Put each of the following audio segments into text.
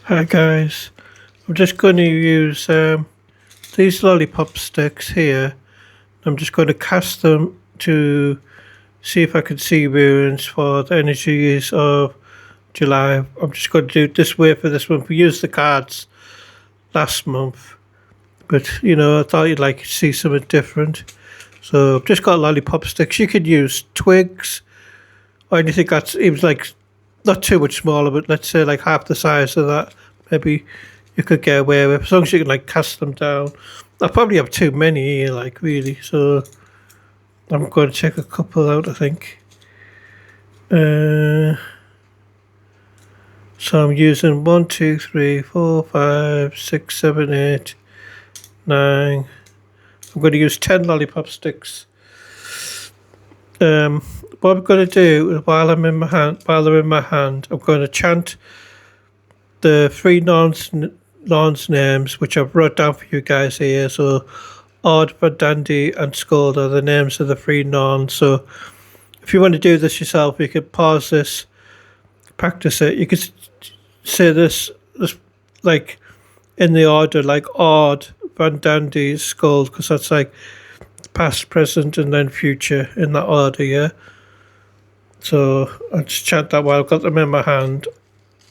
Hi guys, I'm just going to use these lollipop sticks here. I'm just going to cast them to see if I can see runes for the energies of July. I'm just going to do it this way for this month. We used the cards last month, but I thought you'd like to see something different. So I've just got lollipop sticks. You could use twigs or anything that's even like not too much smaller, but let's say like half the size of that. Maybe you could get away with as long as you can like cast them down. I probably have too many here, like really. So I'm going to check a couple out. I think. So I'm using 1, 2, 3, 4, 5, 6, 7, 8, 9. I'm going to use 10 lollipop sticks. What I'm going to do while I'm in my hand, while they're in my hand, I'm going to chant the three Lawns names, which I've wrote down for you guys here. So, Odd, Dandy, and Scold are the names of the three Norns. So, if you want to do this yourself, you could pause this, practice it. You could say this like in the order, like Odd, Dandy, Scold, because that's like past, present, and then future in that order, yeah? So, I'll just chant that while I've got them in my hand,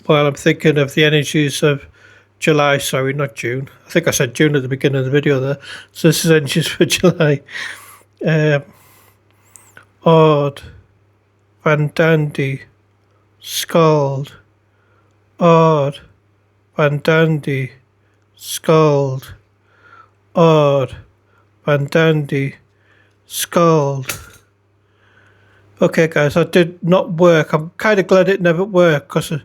while I'm thinking of the energies of July, sorry, not June. I think I said June at the beginning of the video there. So this is energies for July. Um, Odd, Van Dandy, Scald. Odd, Van Dandy, Scald. Odd, Van Dandy, Scald. Okay, guys, that did not work. I'm kind of glad it never worked because I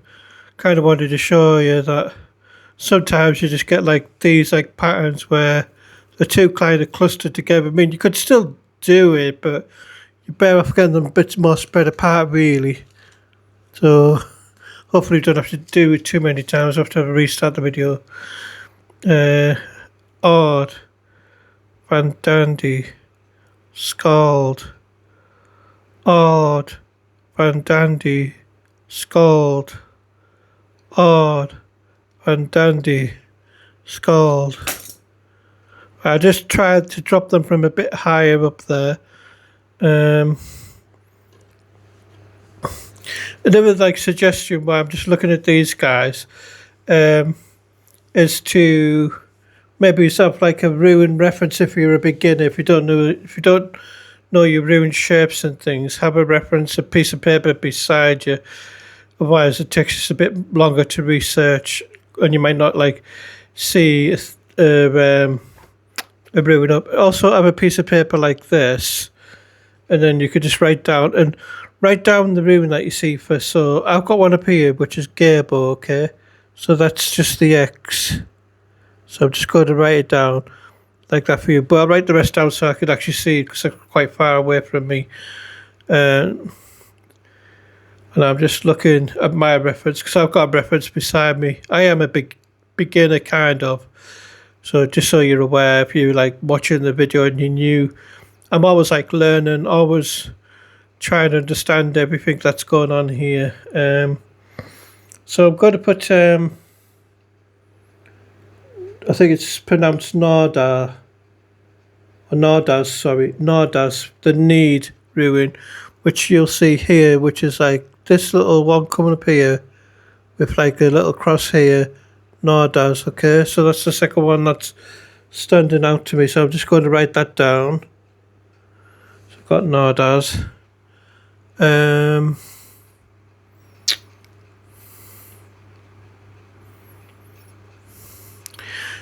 kind of wanted to show you that sometimes you just get like these like patterns where the two kind of clustered together. I mean, you could still do it, but you're better off getting them a bit more spread apart, really. So hopefully you don't have to do it too many times. I have to restart the video. Odd, Van Dandy, Scald. Odd, Van Dandy, Scald. Odd, Van Dandy, Scald. I just tried to drop them from a bit higher up there. Another like suggestion while I'm just looking at these guys is to maybe yourself like a Rune reference if you're a beginner. If you don't know your Rune shapes and things, have a reference, a piece of paper beside you. Otherwise, it takes us a bit longer to research, and you might not like see a Rune up. Also, have a piece of paper like this, and then you could just write down the Rune that you see first. So I've got one up here, which is Gabo. Okay, so that's just the X. So I'm just going to write it down like that for you. But I'll write the rest down so I could actually see it because they're quite far away from me. And I'm just looking at my reference because I've got a reference beside me. I am a big beginner, kind of. So just so you're aware, if you like watching the video and you're new, I'm always like learning, always trying to understand everything that's going on here. So I'm going to put, I think it's pronounced Nordar, or Nordas, sorry, Nordas, the need Rune, which you'll see here, which is like this little one coming up here with like a little cross here, Nordas, okay? So that's the second one that's standing out to me, so I'm just going to write that down. So I've got Nordas.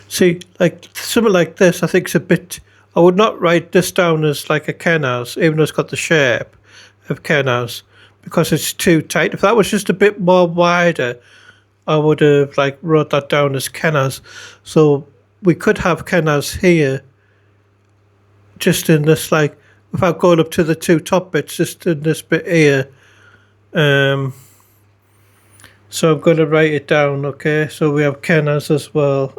See, like something like this, I think it's a bit. I would not write this down as like a Kenaz, even though it's got the shape of Kenaz, because it's too tight. If that was just a bit more wider, I would have like wrote that down as Kenaz. So we could have Kenaz here, just in this like, without going up to the two top bits, just in this bit here. So I'm going to write it down, okay? So we have Kenaz as well.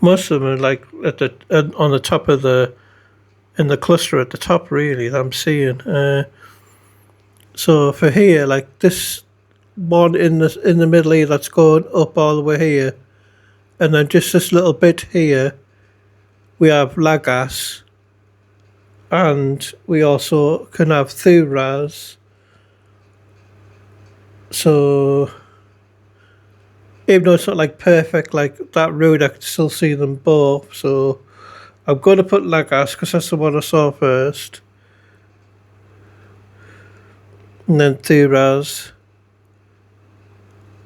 Most of them are like at the on the top of in the cluster at the top, really, that I'm seeing. So for here, like this one in the middle here, that's going up all the way here, and then just this little bit here, we have Lagas, and we also can have Thuras. So even though it's not like perfect like that road, I can still see them both. So I'm going to put Lagas because that's the one I saw first, and then Thuras.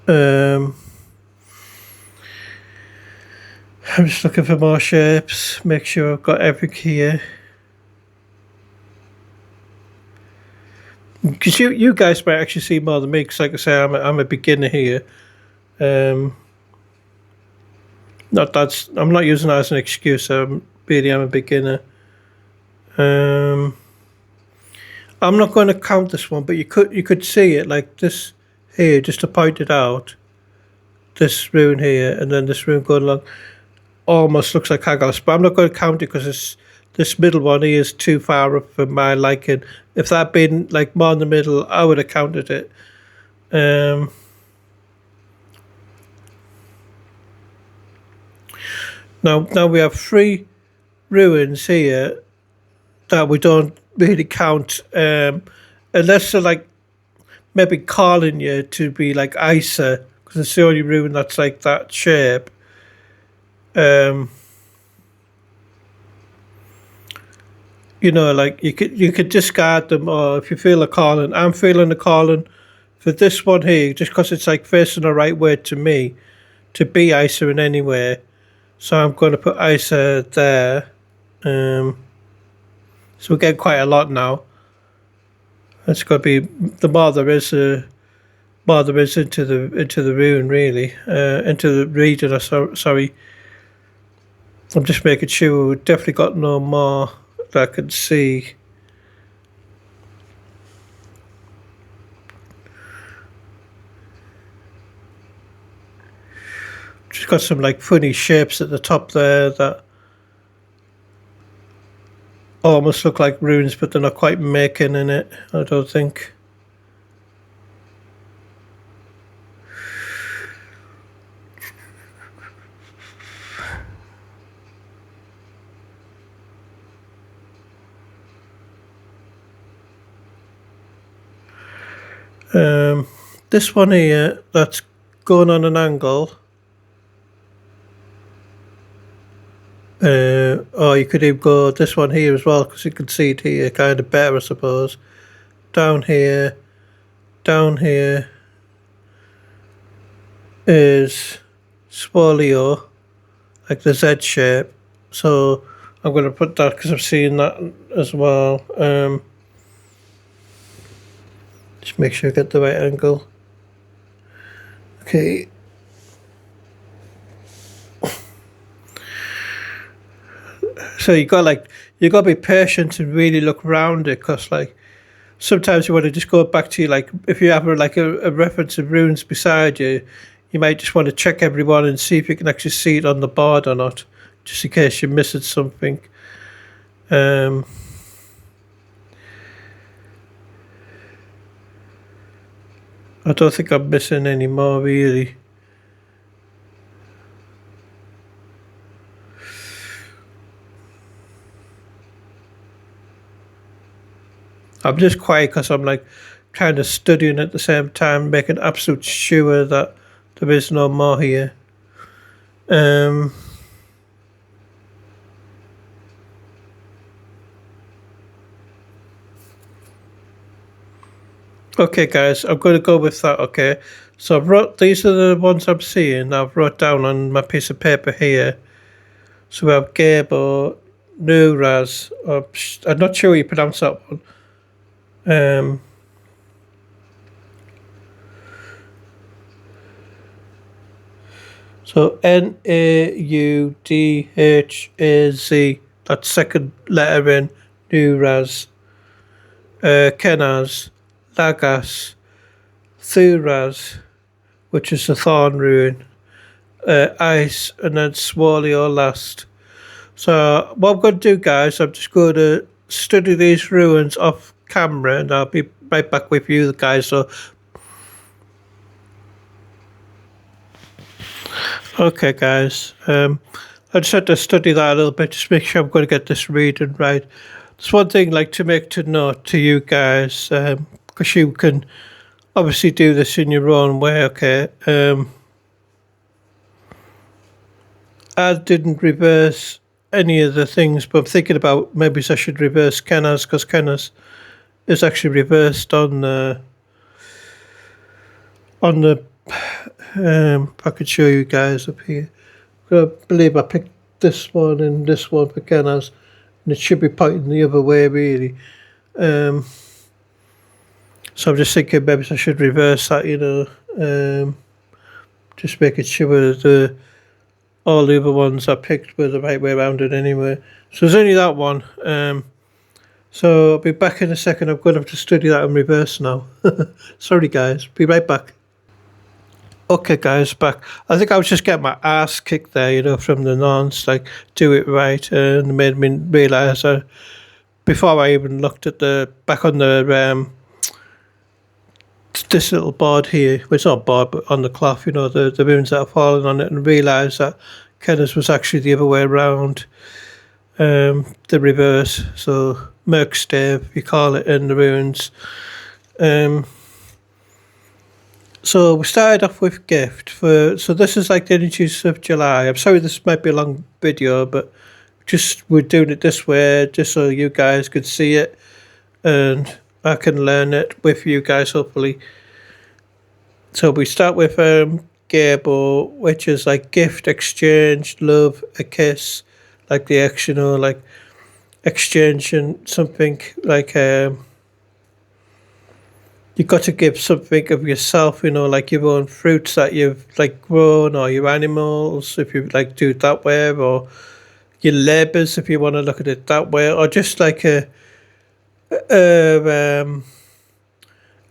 I'm just looking for more shapes. Make sure I've got everything here. Because you guys might actually see more than me. Because like I say, I'm a beginner here. I'm not using that as an excuse. I'm a beginner. I'm not going to count this one, but you could see it like this here, just to point it out. This rune here, and then this rune going along, almost looks like Hagos, but I'm not going to count it because this middle one here is too far up for my liking. If that had been like more in the middle, I would have counted it. Now we have 3 ruins here that we don't really count, unless they're like maybe calling you to be like Isa, because it's the only rune that's like that shape. You know, like you could discard them, or if you feel a calling, I'm feeling a calling for this one here, just because it's like facing the right way to me, to be Isa in any way. So I'm going to put Isa there. So we're getting quite a lot now. It's got to be the more there is, into the rune, really, into the region. Sorry, I'm just making sure we've definitely got no more that I can see. Just got some like funny shapes at the top there that almost look like runes, but they're not quite making in it, I don't think. This one here, that's going on an angle. Or you could even go this one here as well, because you can see it here kind of better, I suppose. Down here is Swolio, like the Z shape. So I'm going to put that because I've seen that as well. Just make sure I get the right angle. Okay. So you got to be patient and really look around it, because like sometimes you want to just go back to like if you have like a reference of runes beside you, you might just want to check everyone and see if you can actually see it on the board or not, just in case you're missing something. I don't think I'm missing any more really. I'm just quiet because I'm like kind of studying at the same time, making absolute sure that there is no more here. Okay, guys, I'm going to go with that. Okay, so these are the ones I'm seeing. I've wrote down on my piece of paper here. So we have Gabo, Nuraz. I'm not sure how you pronounce that one. So Naudhaz. That second letter in Nuraz. Kenaz, Lagas, Thuraz, which is the Thorn rune, ice, and then swirly or last. So what I'm going to do, guys, I'm just going to study these ruins off camera, and I'll be right back with you guys. So, okay, guys, I just had to study that a little bit, just make sure I'm going to get this reading right. There's one thing like to make to note to you guys, because you can obviously do this in your own way. Okay, I didn't reverse any of the things, but I'm thinking about maybe I should reverse Kenna's, because Kenna's is actually reversed on the. If I could show you guys up here, I believe I picked this one and this one for Kenna's, and it should be pointing the other way really. So I'm just thinking maybe I should reverse that, just making sure that all the other ones I picked were the right way around it anyway. So there's only that one. So I'll be back in a second. I'm going to have to study that in reverse now. Sorry guys, be right back. Okay guys, back. I think I was just getting my ass kicked there, from the nuns, like do it right, and it made me realise before I even looked at back on the this little board here, well, it's not board but on the cloth, the runes that are falling on it, and realised that Kenneth was actually the other way around, the reverse. So Merc Stave, you call it in the runes. So we started off with gift so this is like the energies of July. I'm sorry this might be a long video, but we're doing it this way just so you guys could see it and I can learn it with you guys hopefully. So we start with Gable, which is like gift, exchange, love, a kiss, like the action, or like exchanging something like you got to give something of yourself, like your own fruits that you've like grown, or your animals, if you like do it that way, or your labours, if you want to look at it that way, or just like a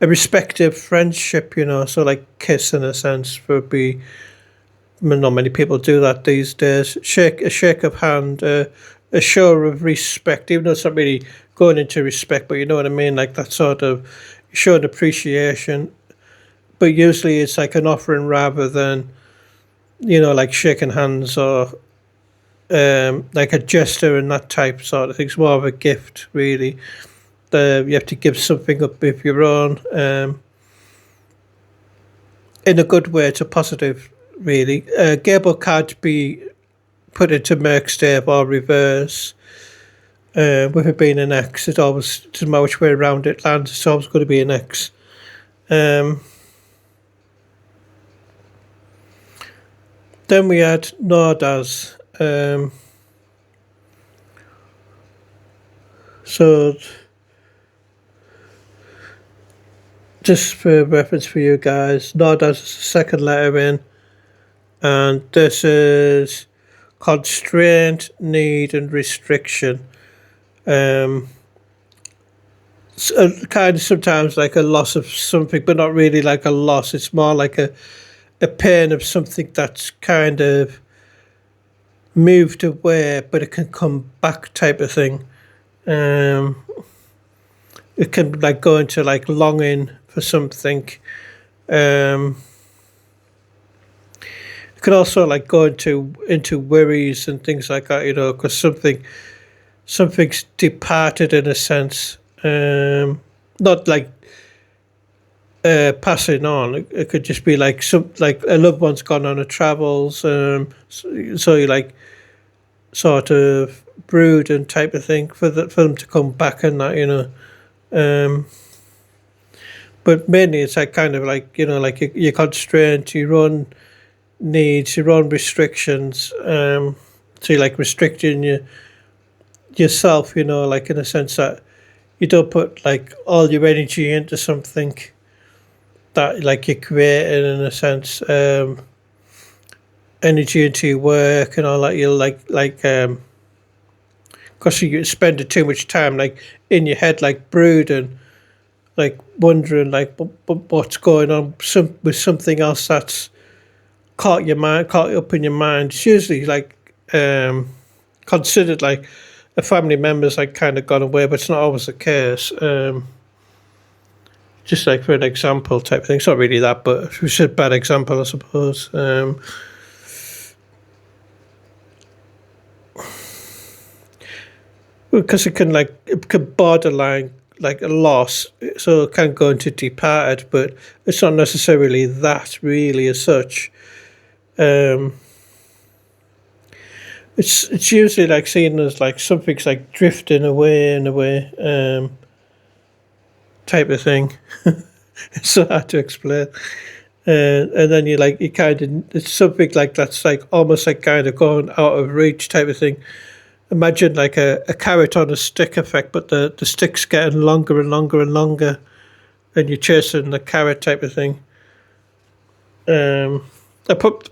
respective friendship, so like kiss in a sense would be. Not many people do that these days. A shake of hand, a show of respect, even though it's not really going into respect, but you know what I mean, like that sort of showing appreciation. But usually it's like an offering rather than, like shaking hands or like a gesture and that type sort of thing. It's more of a gift, really. You have to give something up of your own, in a good way. It's a positive, really. Gable can't be put into Merc Stave or reverse. With it being an X, it doesn't matter which way around it lands, it's always going to be an X. Then we had Nordas. So just for reference for you guys, Nordas is the second letter in, and this is constraint, need, and restriction. So kind of sometimes like a loss of something, but not really like a loss. It's more like a pain of something that's kind of moved away, but it can come back type of thing. It can like go into like longing for something. It can also like go into worries and things like that, because something's departed in a sense. Not like passing on. It could just be like like a loved one's gone on a travels. So you like sort of brood and type of thing for them to come back and that, but mainly it's like kind of like like your constraint, your own needs, your own restrictions. So you're like restricting yourself, like in a sense that you don't put like all your energy into something that like you're creating, in a sense, energy into your work and all that. You'll because you spend too much time like in your head, like brooding, like wondering like what's going on with something else that's caught up in your mind. It's usually like considered like a family member's like kind of gone away, but it's not always the case. Just like for an example type thing. It's not really that, but it's a bad example, I suppose. Because it can borderline like a loss, so it can go into departed, but it's not necessarily that really as such. Um, it's usually like seen as like something's like drifting away in a way, type of thing. It's so hard to explain. And then you kind of, it's something like that's like almost like kind of going out of reach type of thing. Imagine like a carrot on a stick effect, but the stick's getting longer and longer and longer, and you're chasing the carrot type of thing.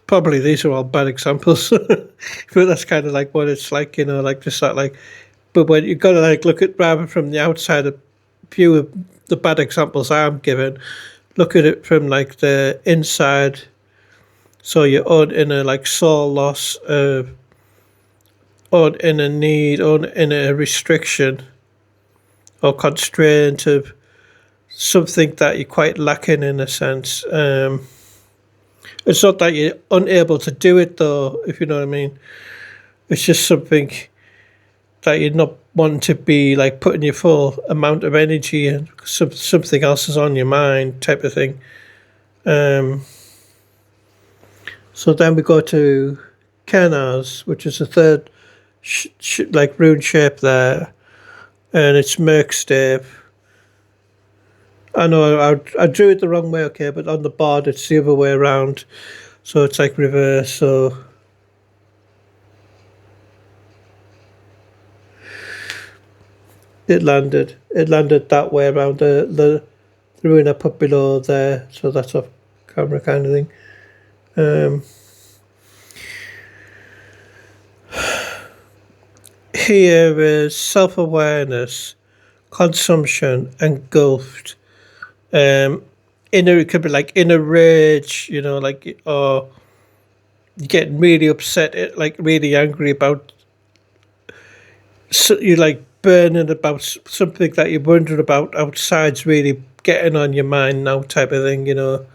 Probably these are all bad examples, but that's kind of like what it's like, like just that like. But when you got to like look at rather from the outside, a few of the bad examples I'm giving, look at it from like the inside. So your own inner like soul loss, own inner need, own inner restriction or constraint of something that you're quite lacking in a sense. It's not that you're unable to do it though, if you know what I mean. It's just something that you're not wanting to be like putting your full amount of energy in. Something else is on your mind, type of thing. So then we go to Kenaz, which is the third like rune shape there, and it's Merkstave. I know I drew it the wrong way, okay, but on the board it's the other way around, so it's like reverse. So it landed that way around the rune I put below there, so that's off camera kind of thing. Here is self-awareness, consumption, engulfed. It could be like inner rage, like, or you're getting really upset, like really angry about, so you like burning about something that you're wondering about outside's really getting on your mind now, type of thing. You're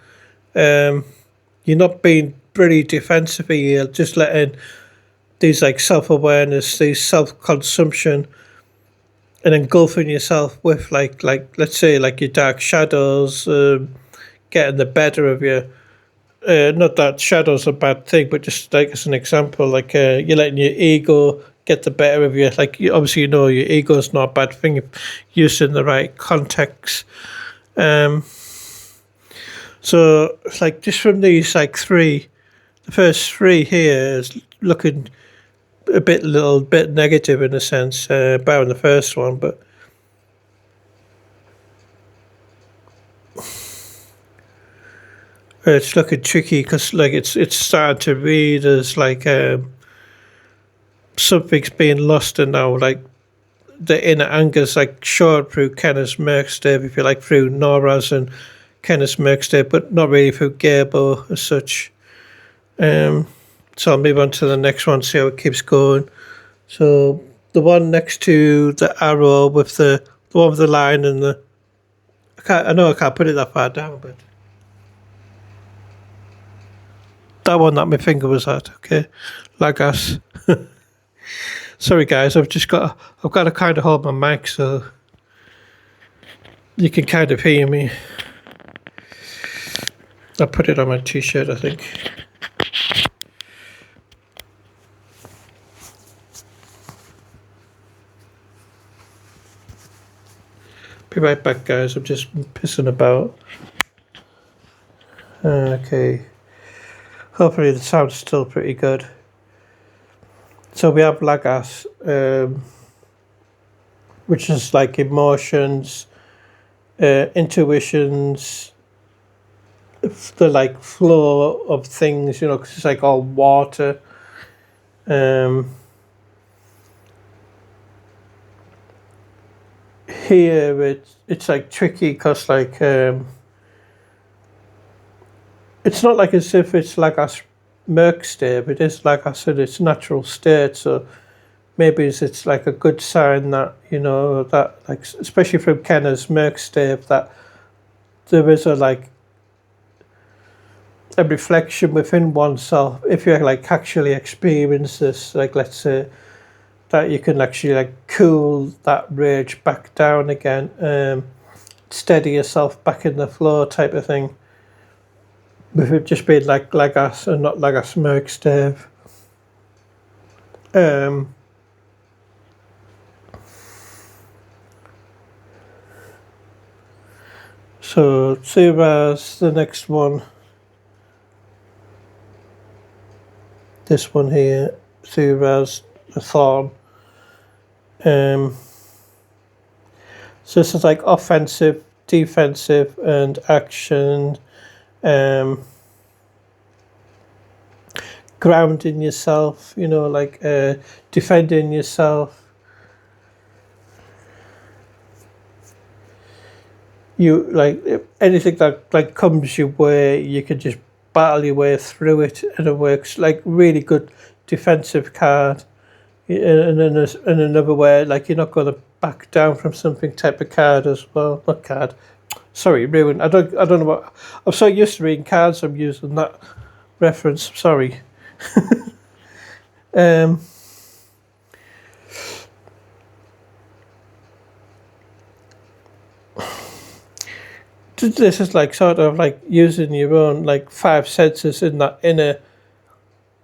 not being very defensive here, just letting these like self-awareness, these self-consumption, and engulfing yourself with like let's say like your dark shadows, getting the better of you. Not that shadows are a bad thing, but just like as an example, like you're letting your ego get the better of you. Like obviously your ego is not a bad thing if used in the right context. So like just from these like three, the first three here is looking a little bit negative in a sense, about the first one, but it's looking tricky because like it's starting to read as like something's being lost, and now like the inner anger's like short through Kenneth's Merkstave, if you like, through Nora's and Kenneth's Merkstave, but not really through Gabo as such. So I'll move on to the next one, see how it keeps going. So the one next to the arrow with the one with the line and the, I know I can't put it that far down, but that one that my finger was at, okay, Lagas. Sorry guys, I've got to kind of hold my mic so you can kind of hear me. I'll put it on my t-shirt, I think. Be right back, guys. I'm just pissing about. Okay. Hopefully the sound's still pretty good. So we have Lagas, which is like emotions, intuitions, the like flow of things, because it's like all water. Here it's like tricky because like it's not like as if it's Lagas Merc stave. It is, like I said, its natural state. So maybe it's like a good sign that, you know, that, like, especially from Kenner's Merc stave, that there is a reflection within oneself. If you like actually experience this, like, let's say that you can actually like cool that rage back down again, steady yourself back in the flow type of thing, with it just being like Lagasse and not Lagasse Merc stave. So Suraz, the next one, this one here, Suraz, the Thorn. So this is like offensive, defensive, and action. Grounding yourself, you know, like defending yourself. You like anything that like comes your way, you can just battle your way through it, and it works. Like really good defensive card. And then there's in another way, like you're not going to back down from something type of card as well. Not card. Sorry, Rune. I don't know what. I'm so used to reading cards. I'm using that reference. Sorry. This is like sort of like using your own like five senses in that inner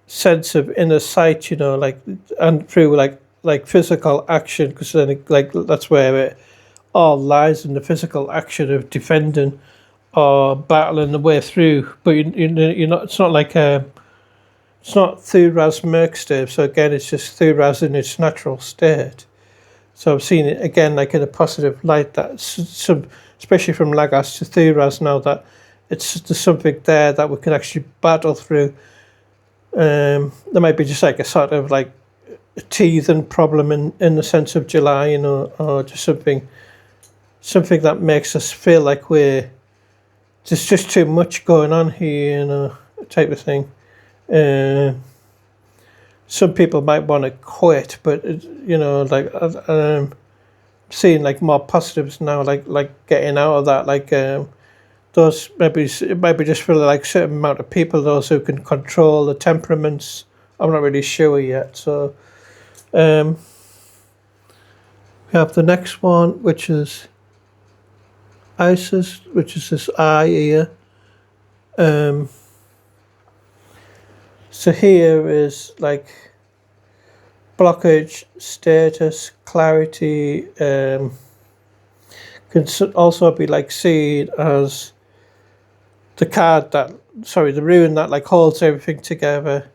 sense of inner sight, you know, like, and through like physical action, because then like that's where it all lies, in the physical action of defending or battling the way through. But you're not. It's not like it's not Thuraz Merc stave. So again, it's just Thuraz in its natural state. So I've seen it again, like in a positive light, that some, especially from Lagasse to Thuraz now, that there's something there that we can actually battle through. There might be just like a sort of like a teething problem in the sense of July, you know, or just something that makes us feel like there's just too much going on here, you know, type of thing. Some people might want to quit, but you know, like seeing like more positives now, like getting out of that, like those maybe it might be just for like certain amount of people, those who can control the temperaments. I'm not really sure yet. So we have the next one, which is Isis, which is this eye here. So here is like blockage, status, clarity. Can also be like seen as the card that, sorry, the rune that like holds everything together.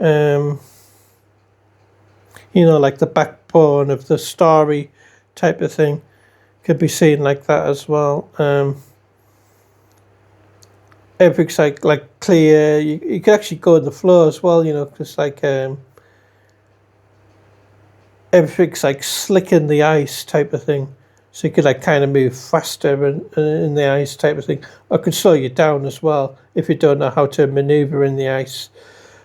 You know, like the backbone of the story type of thing, could be seen like that as well. Everything's like clear. You can actually go in the flow as well, you know, because like everything's like slick in the ice type of thing. So you could like kind of move faster in the ice type of thing. Or could slow you down as well if you don't know how to maneuver in the ice.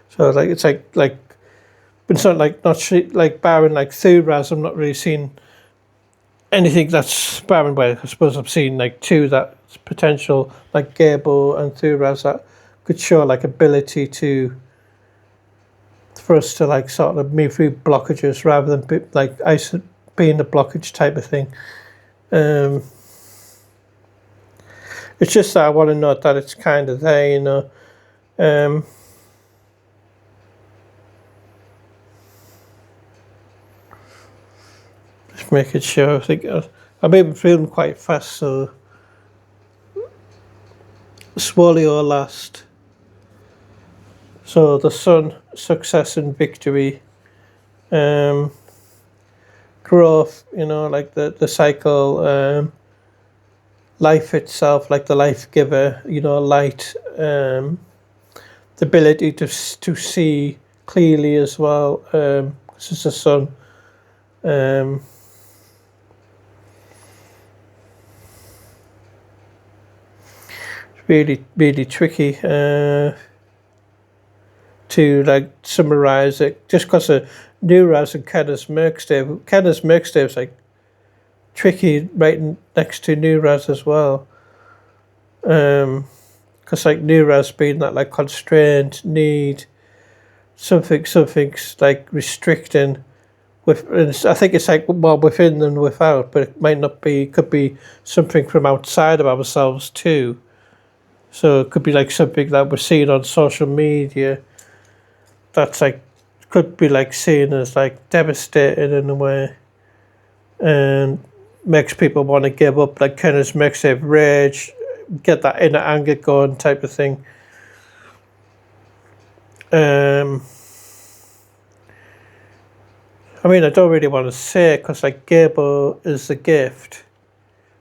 So like it's like but it's not like like barring like Thuraz. I'm not really seeing anything that's barren. Well, I suppose I'm seeing like two that's potential, like Gable and Thuraz, that could show like ability for us to like sort of move through blockages rather than like ice being a blockage type of thing. It's just that I want to note that it's kind of there, you know. Just making sure. I think I'm even feeling quite fast, so slowly or last. So the sun, success and victory, growth, you know, like the cycle, life itself, like the life giver, you know, light, the ability to see clearly as well, because it's the sun. It's really, really tricky. to like summarize it, just because of New Raz and Kenneth's Merkstave. Kenneth's Merkstave's like tricky right next to New Raz as well. Because like New Raz being that like constrained need, something's like restricting. I think it's like more within than without, but it might not be. Could be something from outside of ourselves too. So it could be like something that we're seeing on social media. That's like could be like seen as like devastating in a way, and makes people want to give up. Like kind of makes them rage, get that inner anger going, type of thing. I mean, I don't really want to say it because like Gable is a gift.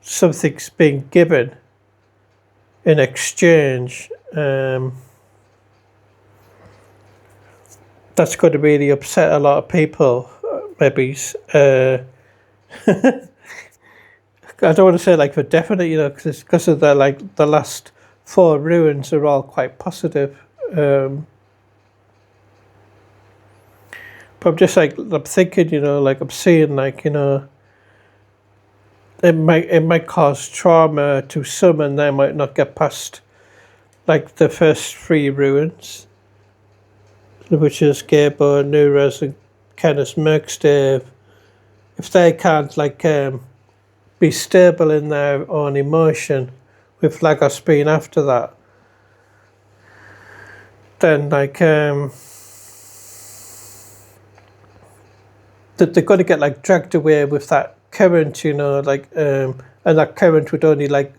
Something's being given in exchange. That's going to really upset a lot of people. Maybe. I don't want to say like for definite, you know, because of the like the last 4 ruins are all quite positive. But I'm just like I'm thinking, you know, like I'm seeing like, you know, it might cause trauma to some, and they might not get past like the first 3 ruins, which is Gable, Nuras, and Kenneth Merkstave. If they can't like be stable in their own emotion, with Lagos being after that, then like that they're going to get like dragged away with that current, you know, like and that current would only like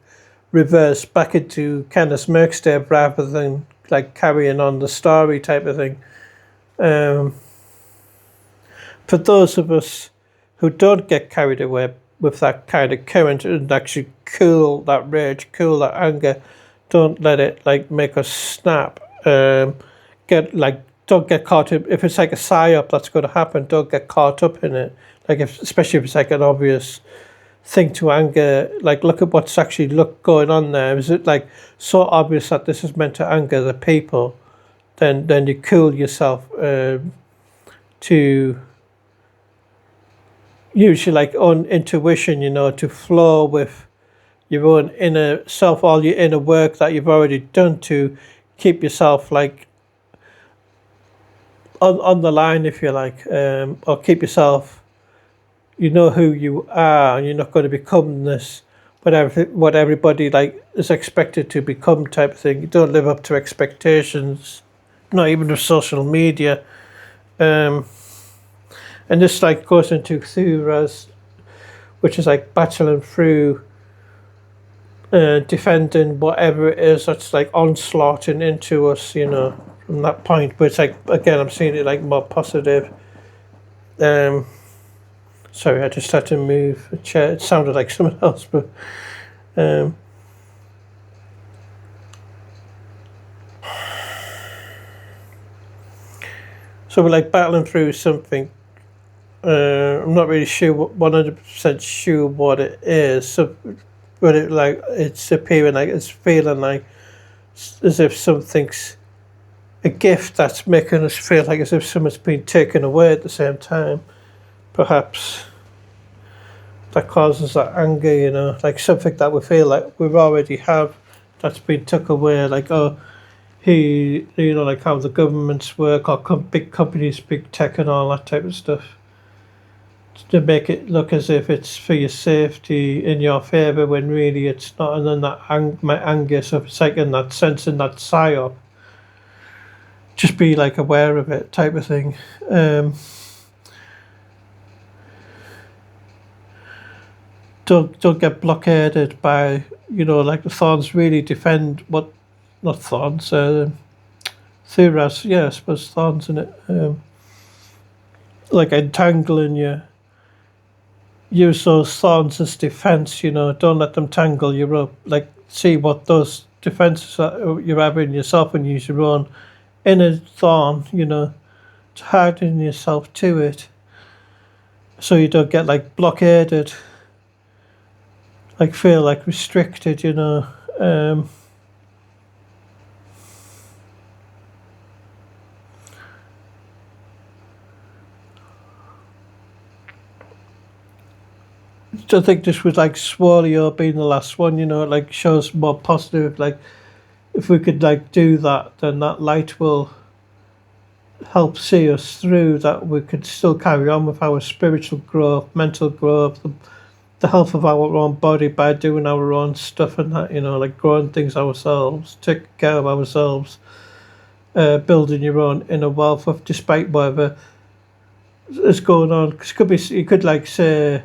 reverse back into Kenneth Merkstave rather than like carrying on the story type of thing. For those of us who don't get carried away with that kind of current and actually cool that rage, cool that anger, don't let it like make us snap. Don't get caught up. If it's like a psyop that's going to happen, don't get caught up in it. Like especially if it's like an obvious thing to anger. Like look at what's actually going on there. Is it like so obvious that this is meant to anger the people? Then you cool yourself to use your like own intuition, you know, to flow with your own inner self, all your inner work that you've already done to keep yourself like on the line, if you like, or keep yourself, you know who you are, and you're not going to become this what everybody like is expected to become type of thing. You don't live up to expectations, not even with social media. And this like goes into Thuras, which is like battling through defending whatever it is that's like onslaughting into us, you know, from that point. But it's like, again, I'm seeing it like more positive. Sorry, I just had to move a chair. It sounded like someone else, but so we're like battling through something. I'm not really sure, 100% sure what it is. So, but it like it's appearing like it's feeling like as if something's a gift that's making us feel like as if something's been taken away at the same time. Perhaps that causes that anger, you know, like something that we feel like we already have that's been took away. Like you know, like how the governments work, or big companies, big tech, and all that type of stuff, to make it look as if it's for your safety, in your favour, when really it's not. And then that my anger, so it's like in that sense, in that psyop, just be like aware of it type of thing. Don't get blockaded by, you know, like the thorns really defend what, not thorns, Thuras, yeah, I suppose thorns in it, like entangling you. Use those thorns as defense, you know, don't let them tangle you up. Like, see what those defenses that you're having yourself, and use your own inner thorn, you know, to harden yourself to it, so you don't get like blockaded, like feel like restricted, you know. I think this was like Swallow being the last one, like shows more positive. Like if we could like do that, then that light will help see us through. That we could still carry on with our spiritual growth, mental growth, the health of our own body by doing our own stuff and that, like growing things ourselves, taking care of ourselves, building your own inner wealth of despite whatever is going on. Because could be you could like say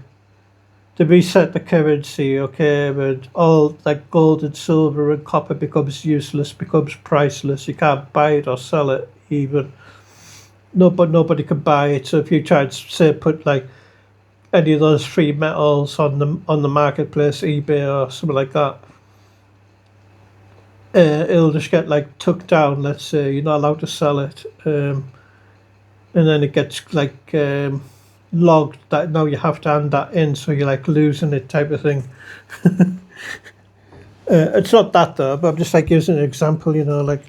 to reset the currency, okay, and all like gold and silver and copper becomes useless, becomes priceless. You can't buy it or sell it even. No, but nobody can buy it. So if you try to say put like any of those free metals on the marketplace, eBay or something like that, it'll just get like took down. Let's say you're not allowed to sell it, and then it gets like logged that now you have to hand that in, so you're like losing it type of thing. It's not that though, but I'm just like using an example. Like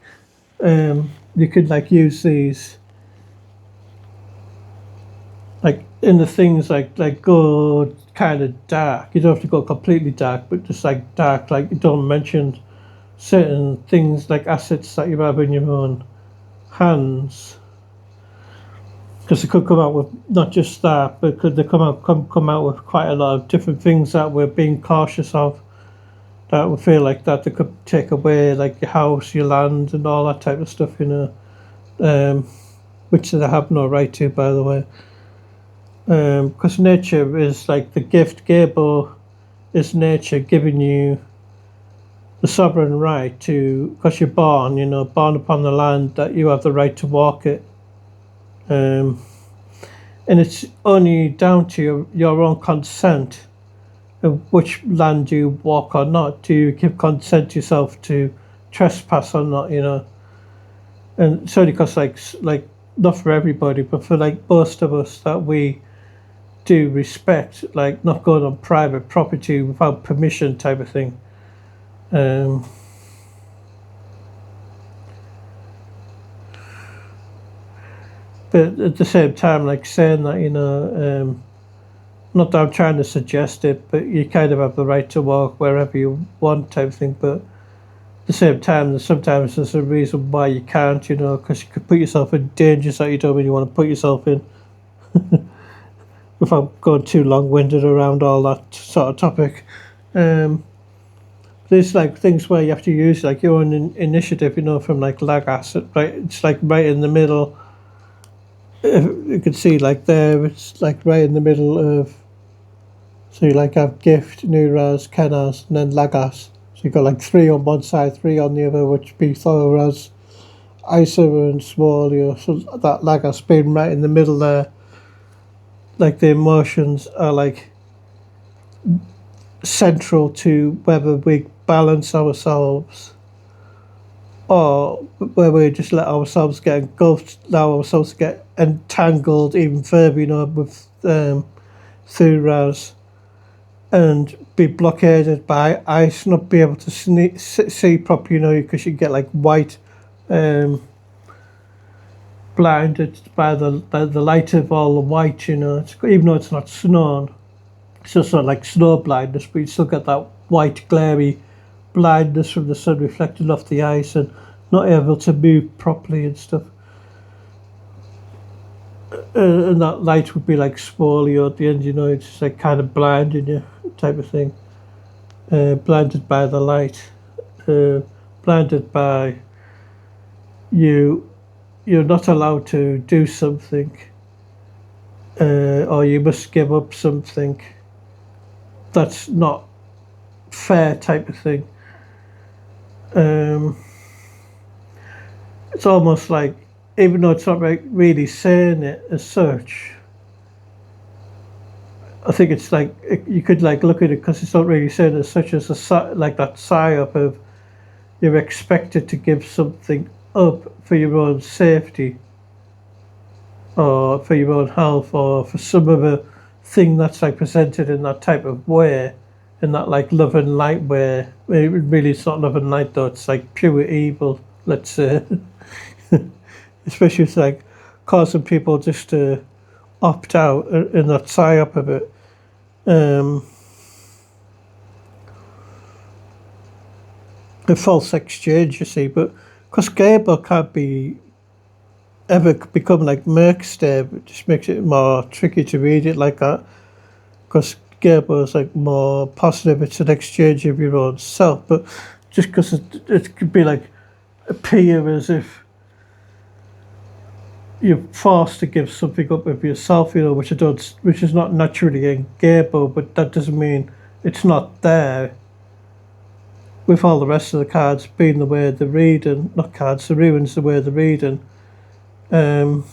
you could like use these like in the things like go kind of dark. You don't have to go completely dark, but just like dark. Like you don't mention certain things like assets that you have in your own hands, because they could come out with not just that, but could they come out with quite a lot of different things that we're being cautious of. That we feel like that they could take away, like your house, your land, and all that type of stuff. Which they have no right to, by the way. Because nature is like the gift. Gable is nature giving you the sovereign right to, because you're born, born upon the land, that you have the right to walk it. And it's only down to your own consent of which land you walk or not. Do you give consent yourself to trespass or not? And it's only because like not for everybody, but for like most of us, that we do respect, like not going on private property without permission type of thing. But at the same time, like saying that, not that I'm trying to suggest it, but you kind of have the right to walk wherever you want type of thing. But at the same time, sometimes there's a reason why you can't, because you could put yourself in dangers that you don't really want to put yourself in. Without going too long-winded around all that sort of topic. There's like things where you have to use like your own initiative, from like Lagas, right? It's like right in the middle. You can see like there, it's like right in the middle of. So you like have Gift, Nuraz, Kenas, and then Lagas. So you've got like 3 on one side, 3 on the other, which be Thoraz, Isa, and Swallow. So that Lagas being right in the middle there. Like the emotions are like central to whether we balance ourselves or where we just let ourselves get engulfed, allow ourselves to get entangled even further, with through Raz, and be blockaded by ice, not be able to see properly, because you get like white, blinded by the light of all the white, even though it's not snowing. It's just not like snow blindness, but you still get that white glary blindness from the sun reflected off the ice and not able to move properly and stuff. And that light would be like spoilio at the end, it's just like kind of blinding you type of thing. Blinded by the light, blinded by you're not allowed to do something, or you must give up something. That's not fair type of thing. It's almost like, even though it's not really saying it as such, I think it's like you could like look at it, because it's not really saying it as such as like that psyop of you're expected to give something up for your own safety, or for your own health, or for some other thing that's like presented in that type of way, in that like love and light way. Really, it's not love and light though. It's like pure evil, let's say. Especially it's like causing people just to opt out in that psyop of it. a false exchange, you see, but because Gable can't be ever become like Merkstep, it just makes it more tricky to read it like that, because Gable is like more positive, it's an exchange of your own self, but just because it could be like appear as if you're forced to give something up of yourself, which is not naturally in Gable, but that doesn't mean it's not there. With all the rest of the cards being the way they're reading, not cards, the ruins the way they're reading, it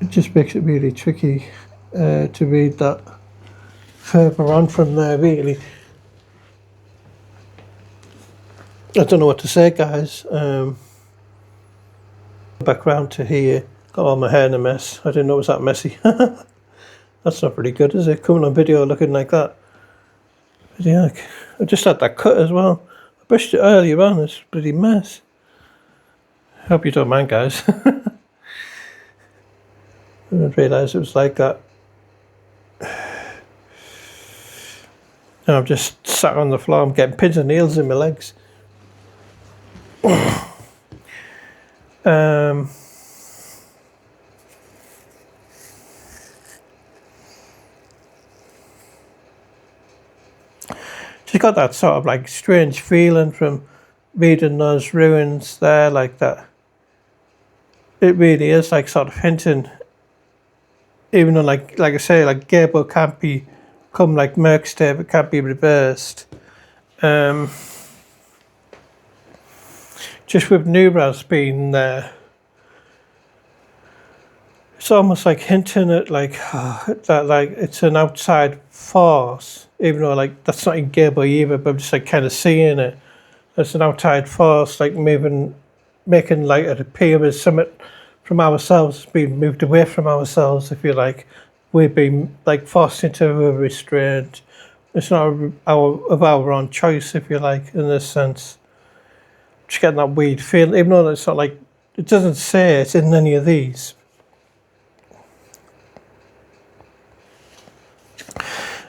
just makes it really tricky to read that further on from there, really. I don't know what to say, guys. Back round to here, got all my hair in a mess. I didn't know it was that messy. That's not pretty good, is it? Coming on video looking like that. But yeah, I just had that cut as well. I brushed it earlier on, it's a bloody mess. Hope you don't mind, guys. I didn't realise it was like that. And I'm just sat on the floor, I'm getting pins and needles in my legs. She's got that sort of like strange feeling from reading those ruins there, like that. It really is like sort of hinting, even though like I say, like Gable can't become like Merkstep, it can't be reversed. Just with Nuraz being there, it's almost like hinting at like that, like it's an outside force, even though like that's not in Gable either, but I'm just like kind of seeing it as an outside force, like making like it appear as something from ourselves being moved away from ourselves, if you like. We're being like forced into a restraint. It's not of our own choice, if you like, in this sense. Just getting that weird feeling, even though it's not like, it doesn't say it's in any of these.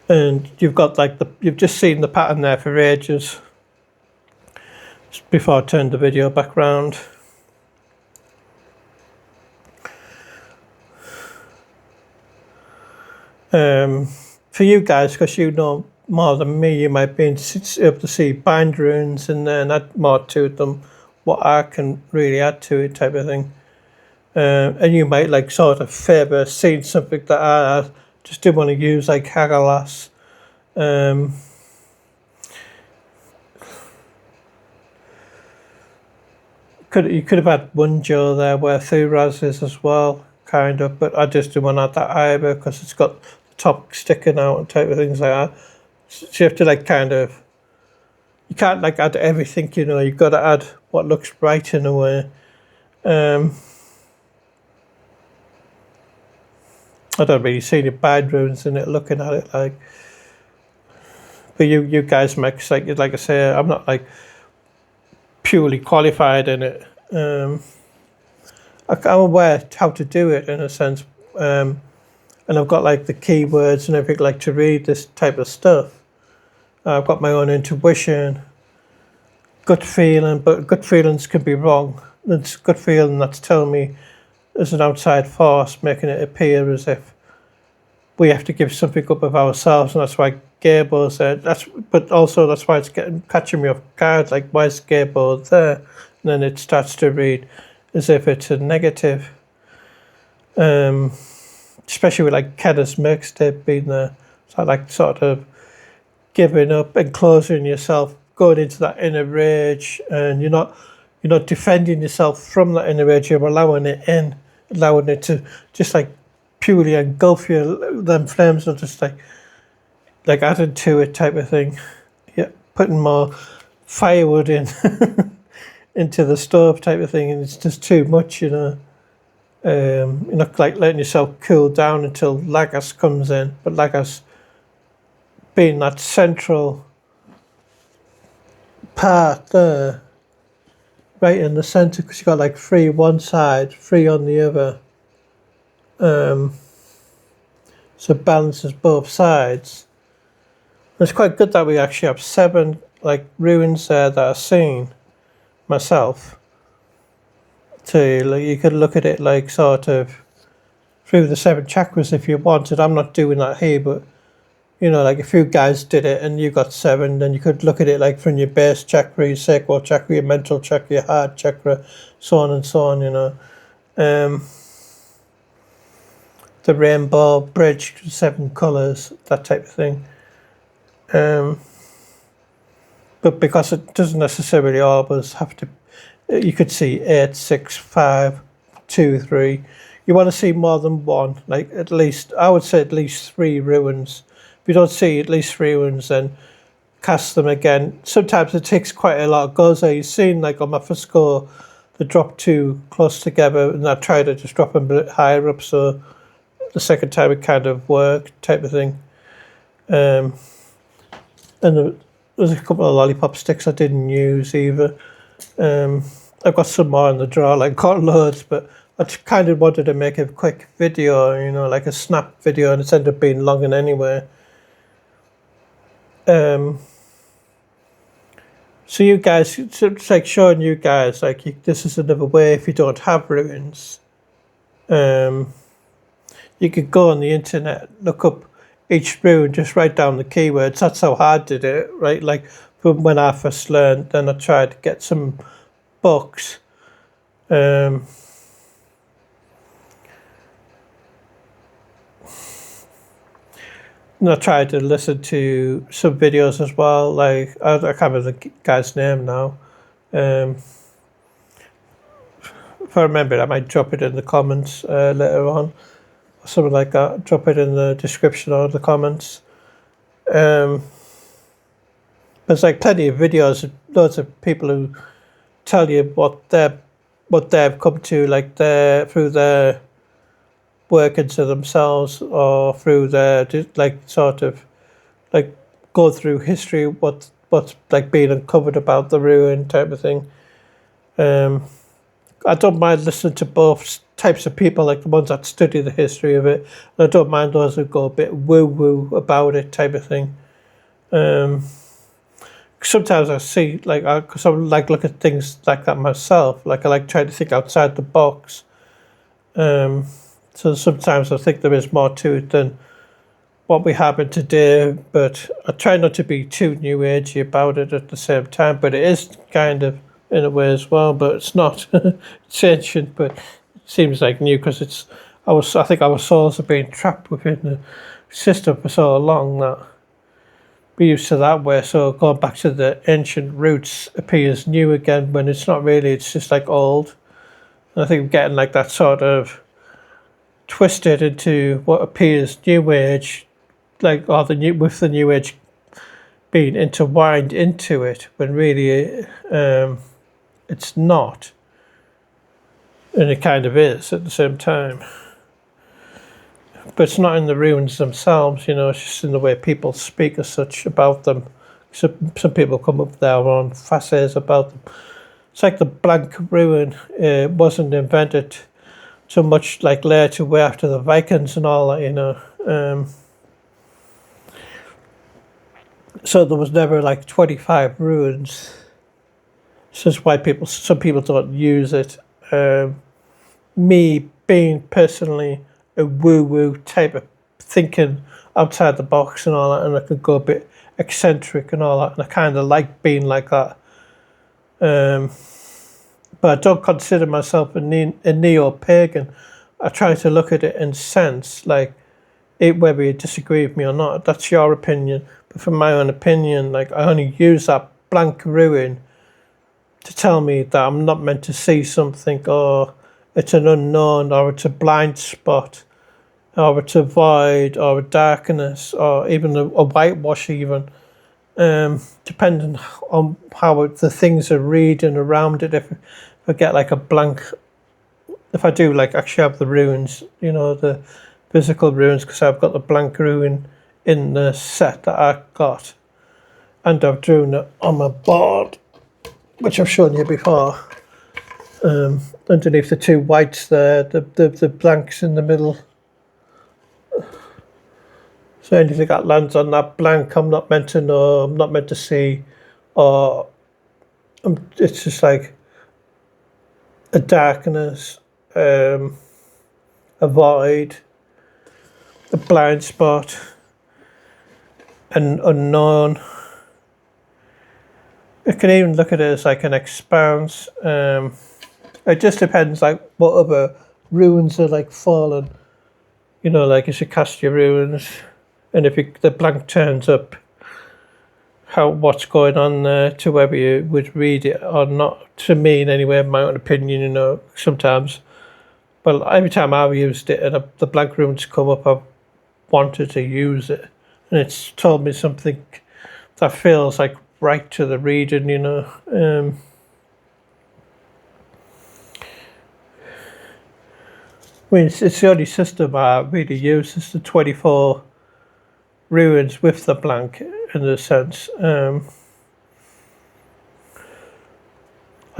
And you've got like you've just seen the pattern there for ages. Just before I turned the video back round. For you guys, because you know more than me, you might be able to see bind runes and then add more to them, what I can really add to it, type of thing. And you might like sort of favour seeing something that I just didn't want to use, like Hagalas. You could have had Munjo there where Thuraz is as well, kind of, but I just didn't want to add that either because it's got the top sticking out and type of things like that. So you have to like kind of, you can't like add everything, you've got to add what looks right in a way. I don't really see any bad runes in it looking at it like, but you guys make like I say, I'm not like purely qualified in it. I'm aware how to do it in a sense, and I've got like the keywords and everything like to read this type of stuff. I've got my own intuition, gut feeling, but gut feelings can be wrong. It's gut feeling that's telling me there's an outside force making it appear as if we have to give something up of ourselves, and that's why Gable said but also that's why it's catching me off guard, like why is Gable there? And then it starts to read as if it's a negative. Especially with like Kenna's Merkstep being there. So like sort of giving up, enclosing yourself, going into that inner rage, and you're not defending yourself from that inner rage, you're allowing it in, allowing it to just like purely engulf you. Them flames are just like added to it type of thing. Yeah, putting more firewood in into the stove type of thing, and it's just too much, you're not like letting yourself cool down until Lagos comes in, but Lagos being that central part there, right in the centre, because you've got like 3 one side, 3 on the other, so it balances both sides. It's quite good that we actually have 7 like ruins there that I've seen myself. So like, you could look at it like sort of through the 7 chakras if you wanted. I'm not doing that here, but you know, like a few guys did it and you got 7, then you could look at it like from your base chakra, your sacral chakra, your mental chakra, your heart chakra, so on and so on, you know. The rainbow bridge, 7 colours, that type of thing. But because it doesn't necessarily always have to, you could see 8, 6, 5, 2, 3. You want to see more than one, like at least, I would say at least 3 ruins. If you don't see at least 3 ruins, then cast them again. Sometimes it takes quite a lot of goes. You've seen like on my first go, they drop 2 close together, and I tried to just drop them a bit higher up, so the second time it kind of worked, type of thing. And there's a couple of lollipop sticks I didn't use either. I've got some more in the drawer, like got loads, but I just kind of wanted to make a quick video, you know, like a snap video, and it's ended up being long and anyway. So you guys, it's like showing you guys, like this is another way if you don't have ruins. You could go on the internet, look up each rune, just write down the keywords. That's how I did it, right? Like from when I first learned, then I tried to get some books. And I tried to listen to some videos as well. Like I can't remember the guy's name now. If I remember it, I might drop it in the comments later on, or something like that. Drop it in the description or the comments. There's like plenty of videos, loads of people who tell you what they've come to, like through their workings of themselves, or through their like sort of like go through history, what's like being uncovered about the ruin type of thing. I don't mind listening to both types of people, like the ones that study the history of it, and I don't mind those who go a bit woo-woo about it type of thing. Sometimes I see, like, because I like look at things like that myself, like I like trying to think outside the box. So sometimes I think there is more to it than what we happen today, but I try not to be too new agey about it at the same time, but it is kind of in a way as well, but it's not. It's ancient, but it seems like new because I think our souls have been trapped within the system for so long that we're used to that way, so going back to the ancient roots appears new again when it's not really, it's just like old. And I think we're getting like that sort of twisted into what appears new age, like or with the new age being intertwined into it, when really it's not, and it kind of is at the same time. But it's not in the ruins themselves, you know. It's just in the way people speak as such about them. Some people come up with their own facets about them. It's like the blank ruin. It wasn't invented so much like later, way after the Vikings and all that, you know. So there was never like 25 ruins. So that's why some people don't use it. Me being personally a woo-woo type of thinking outside the box and all that, and I could go a bit eccentric and all that, and I kind of like being like that. But I don't consider myself a neo-pagan. I try to look at it in sense, like whether you disagree with me or not, that's your opinion. But from my own opinion, like I only use that blank ruin to tell me that I'm not meant to see something, or it's an unknown, or it's a blind spot, or it's a void, or a darkness, or even a whitewash even. Depending on how the things are reading around it. If I get like a blank, if I do like actually have the ruins, you know, the physical ruins, because I've got the blank ruin in the set that I got, and I've drawn it on my board, which I've shown you before. Underneath the 2 whites there, the blanks in the middle. So anything that lands on that blank, I'm not meant to know, I'm not meant to see, or it's just like a darkness, a void, a blind spot, an unknown. I can even look at it as like an expanse. It just depends like what other runes are like fallen. You know, like as you cast your runes, and if the blank turns up, what's going on there to whether you would read it or not. To me, in anyway, my own opinion, you know, sometimes. Well, every time I've used it and the blank runes come up, I've wanted to use it, and it's told me something that feels like right to the reading, you know. I mean, it's the only system I really use. It's the 24 runes with the blank, in a sense. I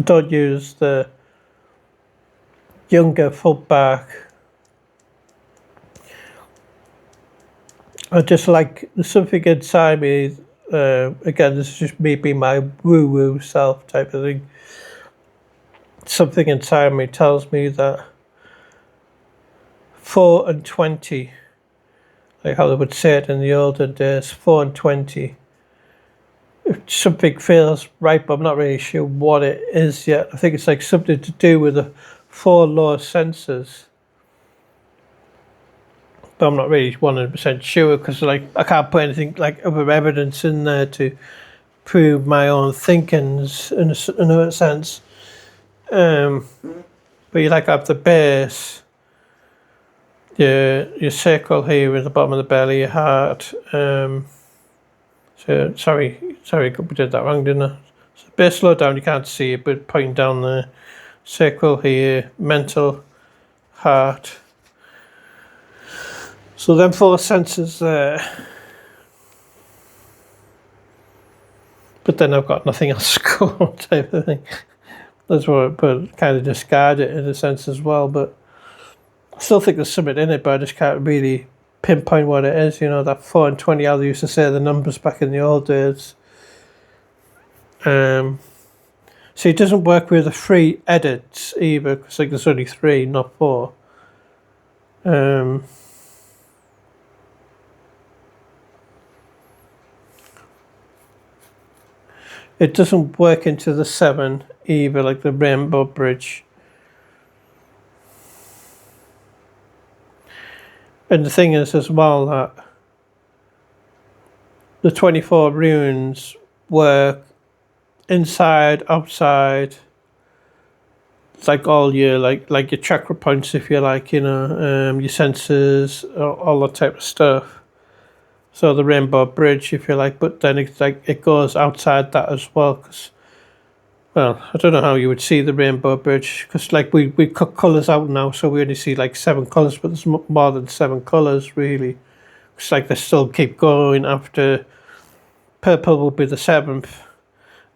don't use the younger fullback. I just like, there's something inside me. Again, this is just me being my woo-woo self type of thing. Something inside me tells me that 4 and 20, like how they would say it in the olden days, 4 and 20. If something feels right, but I'm not really sure what it is yet. I think it's like something to do with the 4 lower senses. But I'm not really 100% sure because like I can't put anything like other evidence in there to prove my own thinkings in a sense. But you like have the base, your circle here at the bottom of the belly, your heart. So sorry, we did that wrong, didn't I? So base, slow down. You can't see it, but pointing down the circle here, mental, heart. So them 4 senses there. But then I've got nothing else to go on type of thing. That's what, but kind of discard it in a sense as well. But I still think there's something in it, but I just can't really pinpoint what it is. You know, that 4 and 20, how they used to say the numbers back in the old days. So it doesn't work with the 3 edits either, because like there's only 3, not 4. It doesn't work into the 7 either, like the Rainbow Bridge. And the thing is as well that the 24 runes work inside, outside, like all your like your chakra points, if you like, you know, your senses, all that type of stuff. So the Rainbow Bridge, if you like, but then it's like it goes outside that as well. Because, well, I don't know how you would see the Rainbow Bridge, because like we cut colours out now, so we only see like 7 colours, but there's more than 7 colours really. It's like they still keep going after purple will be the 7th,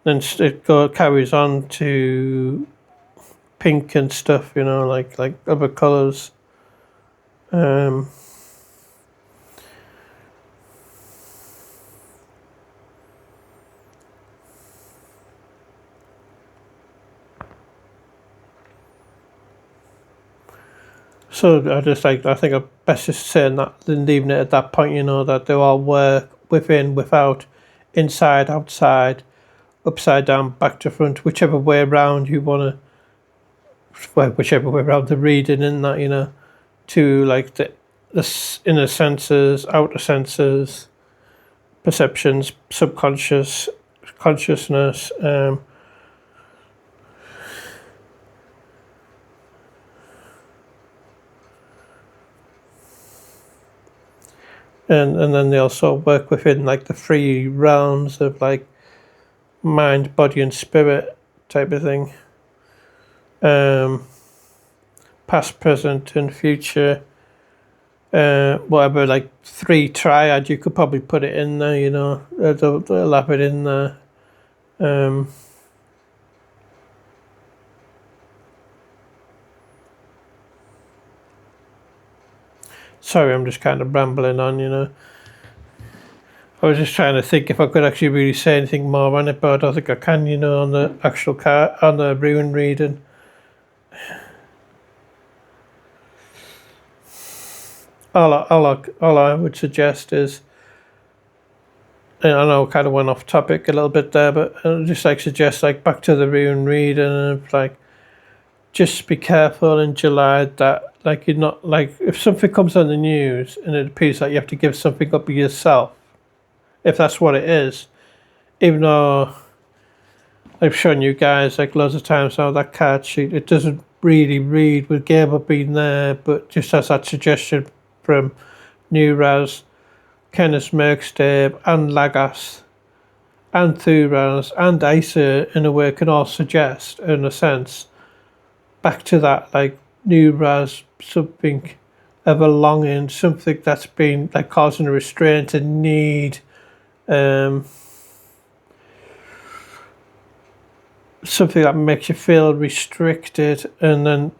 then it carries on to pink and stuff, you know, like other colours. So I think I'm best just saying that than leaving it at that point, you know, that they all work within, without, inside, outside, upside down, back to front, whichever way around you want to, whichever way around the reading in that, you know, to like the inner senses, outer senses, perceptions, subconscious, consciousness, and then they also work within like the 3 realms of like mind, body, and spirit type of thing. Past, present, and future. Whatever, like 3 triad, you could probably put it in there. You know, they'll have it in there. Sorry, I'm just kind of rambling on. You know. I was just trying to think if I could actually really say anything more on it, but I don't think I can, on the actual on the Rune reading. All I would suggest is, I know I kind of went off topic a little bit there, but I just suggest back to the Rune reading, and just be careful in July that you're not if something comes on the news and it appears that you have to give something up yourself, if that's what it is, even though I've shown you guys loads of times how that card sheet, it doesn't really read with Gabriel being there, but just has that suggestion from New Raz, Kenneth Merkstave and Lagas and Thuraz and Isa in a way can all suggest, in a sense, back to that New Raz, something of a longing, something that's been causing a restraint, a need, something that makes you feel restricted, and then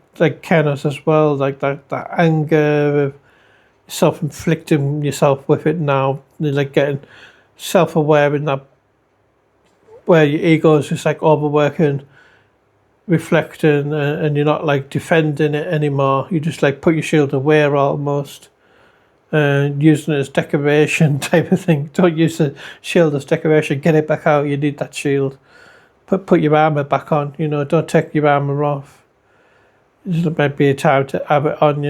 Kenneth as well, that anger of self-inflicting yourself with it now, getting self-aware in that where your ego is just overworking, reflecting, and you're not defending it anymore. You just put your shield away almost, and using it as decoration type of thing. Don't use the shield as decoration. Get it back out. You need that shield. Put your armor back on. Don't take your armor off. This might be a time to have it on.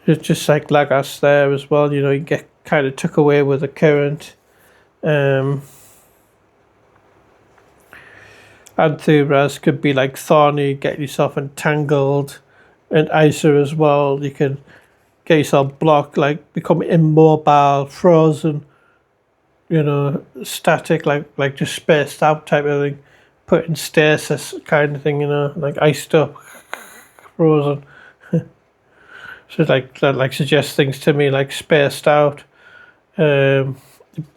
It's just like Lagos there as well. You get kind of took away with the current. And Thuraz could be thorny, get yourself entangled, and Isa as well. You can get yourself blocked, become immobile, frozen, static, just spaced out type of thing, put in stasis kind of thing, iced up, frozen. So that suggests things to me spaced out.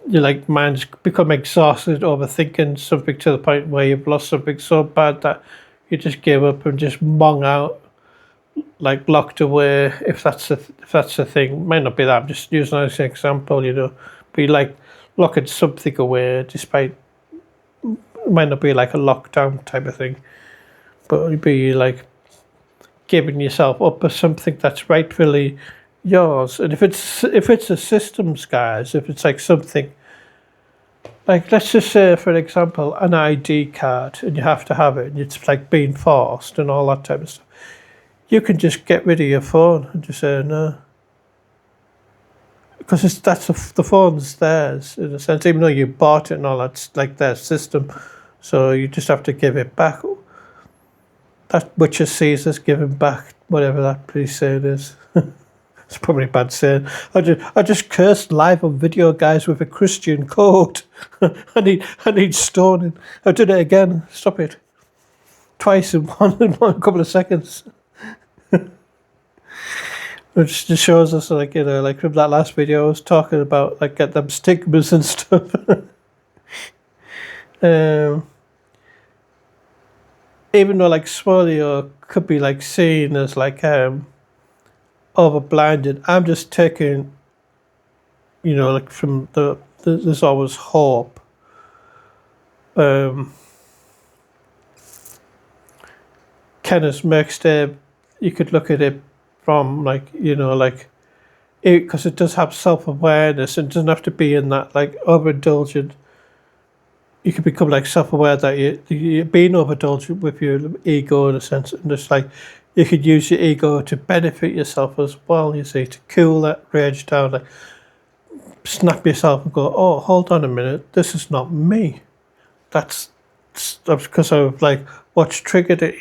Your mind's become exhausted, overthinking something to the point where you've lost something so bad that you just give up and just mong out, locked away. If that's the thing, might not be that. I'm just using as an example, but you locking something away, despite it might not be a lockdown type of thing, but it'd be giving yourself up for something that's rightfully yours. And if it's a systems, guys, if it's something let's just say, for example, an ID card, and you have to have it, and it's being forced and all that type of stuff, you can just get rid of your phone and just say no, because the phone's theirs in a sense, even though you bought it and all that's their system, so you just have to give it back. That which is Caesar's giving back, whatever that police saying is. It's probably a bad saying. I just cursed live on video, guys, with a Christian code. I need stoning. I did it again. Stop it. Twice in one couple of seconds. It just shows us from that last video I was talking about get them stigmas and stuff. Even though Swolio could be seen as over blinded, I'm just taking from there's always hope. Kenneth Merkstave, you could look at it from because it does have self-awareness, and it doesn't have to be in that overindulgent. You can become self-aware that you're being overindulgent with your ego in a sense, and just you could use your ego to benefit yourself as well, you see, to cool that rage down, snap yourself and go, oh, hold on a minute, this is not me. That's because of what's triggered it,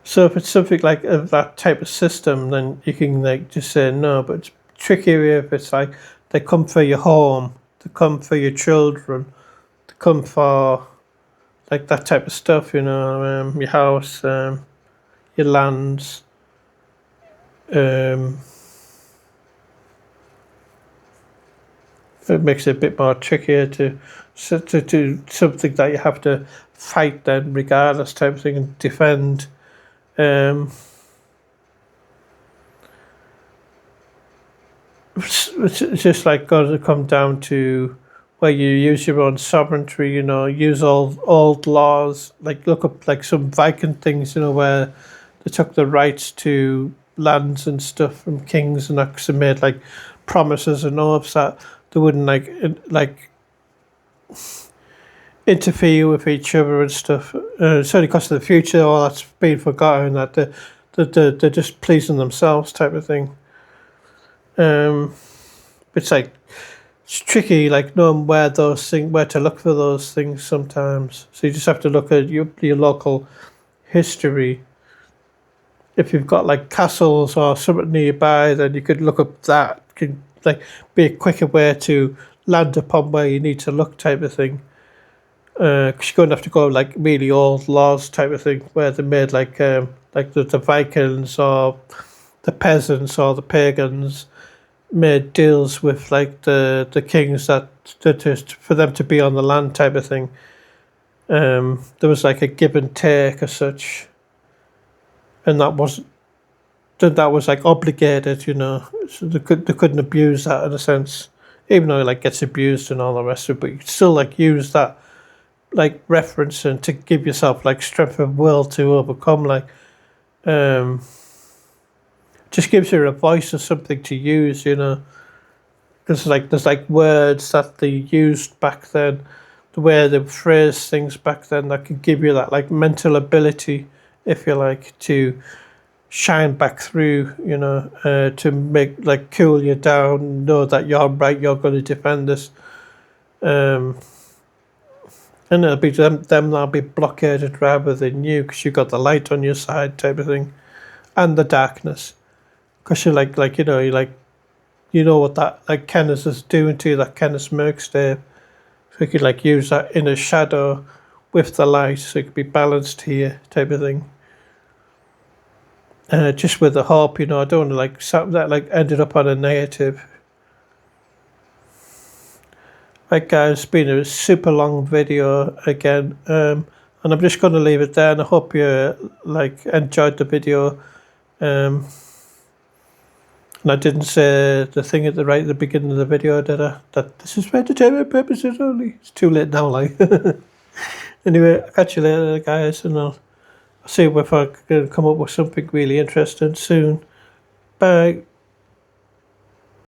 So if it's something of that type of system, then you can just say no. But it's trickier if it's they come for your home, they come for your children, they come for that type of stuff, your house, your lands, It makes it a bit more trickier to do something that you have to fight then regardless type of thing and defend. It's just like got to come down to where you use your own sovereignty, use old laws, like look up like some Viking things, where they took the rights to lands and stuff from kings and actually made like promises and oaths that they wouldn't like interfere with each other and stuff. Certainly because of the future, all that's been forgotten, that they're just pleasing themselves type of thing. It's like it's tricky, like knowing where to look for those things sometimes. So you just have to look at your local history. If you've got like castles or something nearby, then you could look up that. Could like be a quicker way to land upon where you need to look, type of thing. Because you're going to have to go like really old laws type of thing, where they made like the Vikings or the peasants or the pagans made deals with like the kings that just for them to be on the land type of thing. There was like a give and take as such, and that was like obligated, So they couldn't abuse that in a sense, even though it like gets abused and all the rest of it. But you could still like use that like reference and to give yourself like strength of will to overcome, like just gives you a voice or something to use, because like there's like words that they used back then, the way they phrased things back then, that could give you that like mental ability, if you like, to shine back through, to make like cool you down, know that you're right, you're going to defend this. And it'll be them that'll be blockaded rather than you, because you got the light on your side type of thing, and the darkness, because you're like you know what that like Kenneth is doing to you, that Kenneth Merc stave. So you could like use that inner shadow with the light, so it could be balanced here type of thing. Just with the hope, I don't want to like something that like ended up on a negative. Right guys, it's been a super long video again, and I'm just going to leave it there, and I hope you like enjoyed the video. And I didn't say the thing at the beginning of the video, did I? That this is for entertainment purposes only. It's too late now, like. Anyway, I'll catch you later guys, and I'll see if I can come up with something really interesting soon. Bye.